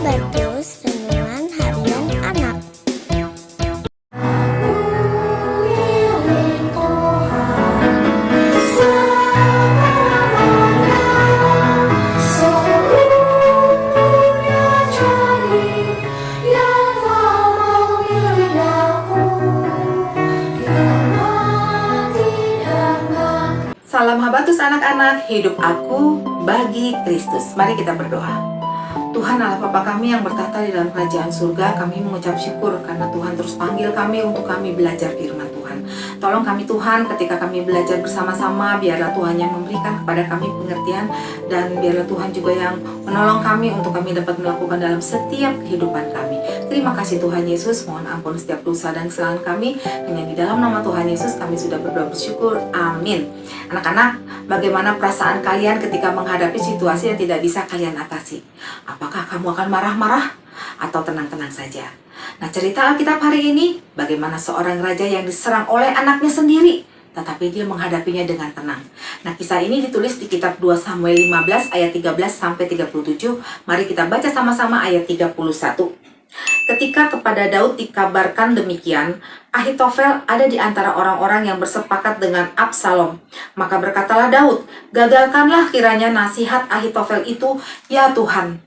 Berjus Renungan Harian Anak. Salam Habatus anak-anak, hidup aku bagi Kristus. Mari kita berdoa. Tuhan Allah Bapa kami yang bertahta di dalam kerajaan surga, kami mengucap syukur karena Tuhan terus panggil kami untuk kami belajar firman Tuhan. Tolong kami Tuhan, ketika kami belajar bersama-sama, biarlah Tuhan yang memberikan kepada kami pengertian, dan biarlah Tuhan juga yang menolong kami untuk kami dapat melakukan dalam setiap kehidupan kami. Terima kasih Tuhan Yesus, mohon ampun setiap dosa dan kesalahan kami. Hanya di dalam nama Tuhan Yesus kami sudah berdoa bersyukur, amin. Anak-anak, bagaimana perasaan kalian ketika menghadapi situasi yang tidak bisa kalian atasi? Apakah kamu akan marah-marah atau tenang-tenang saja? Nah, cerita Alkitab hari ini, bagaimana seorang raja yang diserang oleh anaknya sendiri, tetapi dia menghadapinya dengan tenang. Nah, kisah ini ditulis di kitab 2 Samuel 15 ayat 13-37. Mari kita baca sama-sama ayat 31. Ketika kepada Daud dikabarkan demikian, Ahitofel ada di antara orang-orang yang bersepakat dengan Absalom. Maka berkatalah Daud, gagalkanlah kiranya nasihat Ahitofel itu, ya Tuhan.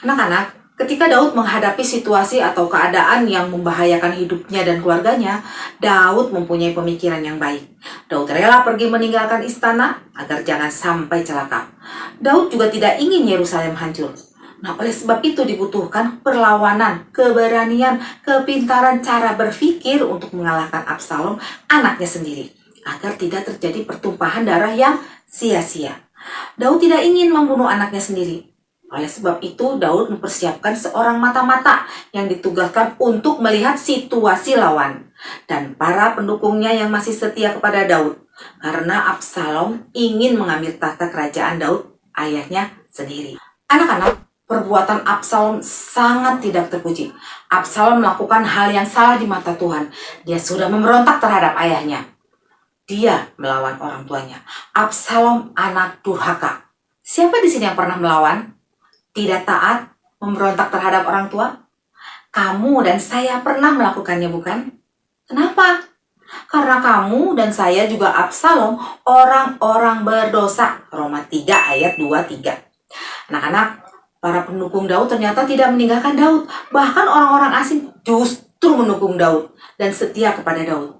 Anak-anak, ketika Daud menghadapi situasi atau keadaan yang membahayakan hidupnya dan keluarganya, Daud mempunyai pemikiran yang baik. Daud rela pergi meninggalkan istana agar jangan sampai celaka. Daud juga tidak ingin Yerusalem hancur. Nah, oleh sebab itu dibutuhkan perlawanan, keberanian, kepintaran cara berpikir untuk mengalahkan Absalom, anaknya sendiri, agar tidak terjadi pertumpahan darah yang sia-sia. Daud tidak ingin membunuh anaknya sendiri. Oleh sebab itu, Daud mempersiapkan seorang mata-mata yang ditugaskan untuk melihat situasi lawan, dan para pendukungnya yang masih setia kepada Daud, karena Absalom ingin mengambil tahta kerajaan Daud, ayahnya sendiri. Anak-anak, perbuatan Absalom sangat tidak terpuji. Absalom melakukan hal yang salah di mata Tuhan. Dia sudah memberontak terhadap ayahnya. Dia melawan orang tuanya. Absalom anak durhaka. Siapa di sini yang pernah melawan? Tidak taat, memberontak terhadap orang tua? Kamu dan saya pernah melakukannya, bukan? Kenapa? Karena kamu dan saya juga Absalom, orang-orang berdosa. Roma 3 ayat 2-3. Anak-anak, para pendukung Daud ternyata tidak meninggalkan Daud. Bahkan orang-orang asing justru mendukung Daud dan setia kepada Daud.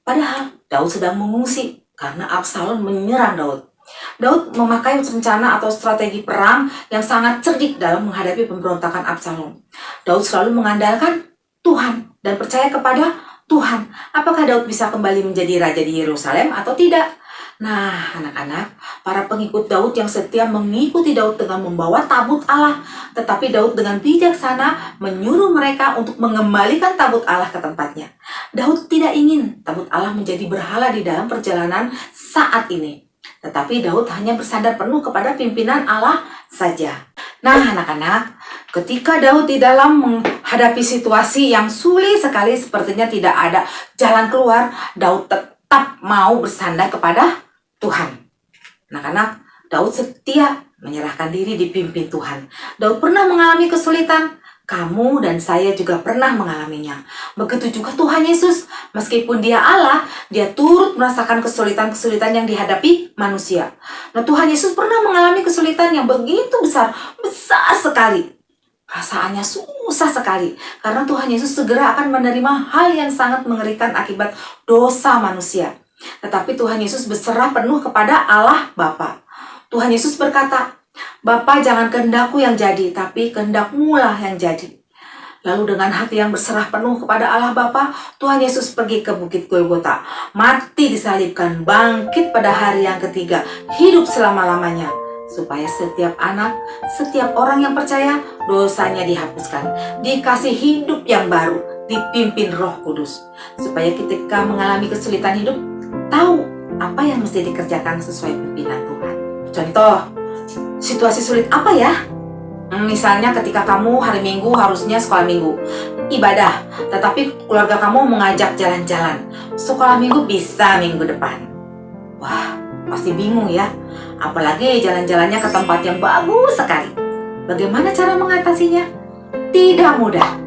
Padahal Daud sedang mengungsi karena Absalom menyerang Daud. Daud memakai rencana atau strategi perang yang sangat cerdik dalam menghadapi pemberontakan Absalom. Daud selalu mengandalkan Tuhan dan percaya kepada Tuhan. Apakah Daud bisa kembali menjadi raja di Yerusalem atau tidak? Nah, anak-anak, para pengikut Daud yang setia mengikuti Daud dengan membawa tabut Allah. Tetapi Daud dengan bijaksana menyuruh mereka untuk mengembalikan tabut Allah ke tempatnya. Daud tidak ingin tabut Allah menjadi berhala di dalam perjalanan saat ini. Tetapi Daud hanya bersandar penuh kepada pimpinan Allah saja. Nah, anak-anak, ketika Daud di dalam menghadapi situasi yang sulit sekali, sepertinya tidak ada jalan keluar, Daud tetap mau bersandar kepada Tuhan. Anak-anak, Daud setia menyerahkan diri dipimpin Tuhan. Daud pernah mengalami kesulitan. Kamu dan saya juga pernah mengalaminya. Begitu juga Tuhan Yesus. Meskipun dia Allah, dia turut merasakan kesulitan-kesulitan yang dihadapi manusia. Nah, Tuhan Yesus pernah mengalami kesulitan yang begitu besar sekali. Perasaannya susah sekali. Karena Tuhan Yesus segera akan menerima hal yang sangat mengerikan akibat dosa manusia. Tetapi Tuhan Yesus berserah penuh kepada Allah Bapa. Tuhan Yesus berkata, Bapa, jangan kehendakku yang jadi, tapi kehendak-Mu lah yang jadi. Lalu dengan hati yang berserah penuh kepada Allah Bapa, Tuhan Yesus pergi ke Bukit Golgota, mati disalibkan, bangkit pada hari yang ketiga, hidup selama-lamanya, supaya setiap anak, setiap orang yang percaya, dosanya dihapuskan, dikasih hidup yang baru, dipimpin Roh Kudus, supaya ketika mengalami kesulitan hidup, tahu apa yang mesti dikerjakan sesuai pimpinan Tuhan. Contoh, situasi sulit apa ya? Misalnya ketika kamu hari Minggu harusnya sekolah Minggu, ibadah, tetapi keluarga kamu mengajak jalan-jalan. Sekolah Minggu bisa minggu depan. Wah, pasti bingung ya. Apalagi jalan-jalannya ke tempat yang bagus sekali. Bagaimana cara mengatasinya? Tidak mudah.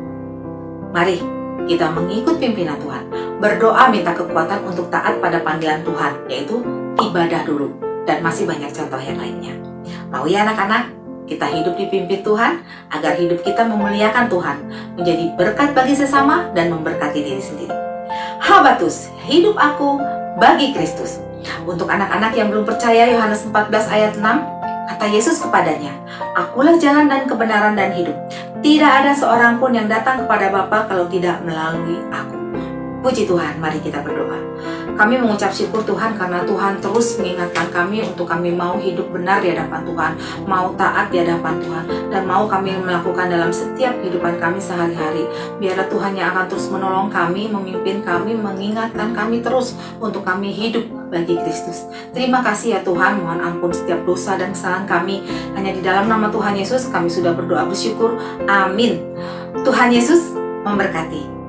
Mari kita mengikut pimpinan Tuhan. Berdoa minta kekuatan untuk taat pada panggilan Tuhan, yaitu ibadah dulu. Dan masih banyak contoh yang lainnya. Mau ya anak-anak? Kita hidup dipimpin Tuhan agar hidup kita memuliakan Tuhan, menjadi berkat bagi sesama dan memberkati diri sendiri. Habatus, hidup aku bagi Kristus. Untuk anak-anak yang belum percaya, Yohanes 14 ayat 6, kata Yesus kepadanya, "Akulah jalan dan kebenaran dan hidup. Tidak ada seorang pun yang datang kepada Bapa kalau tidak melalui aku." Puji Tuhan, mari kita berdoa. Kami mengucap syukur Tuhan karena Tuhan terus mengingatkan kami untuk kami mau hidup benar di hadapan Tuhan, mau taat di hadapan Tuhan, dan mau kami melakukan dalam setiap kehidupan kami sehari-hari. Biarlah Tuhan yang akan terus menolong kami, memimpin kami, mengingatkan kami terus untuk kami hidup bagi Kristus. Terima kasih ya Tuhan, mohon ampun setiap dosa dan kesalahan kami. Hanya di dalam nama Tuhan Yesus kami sudah berdoa bersyukur. Amin. Tuhan Yesus memberkati.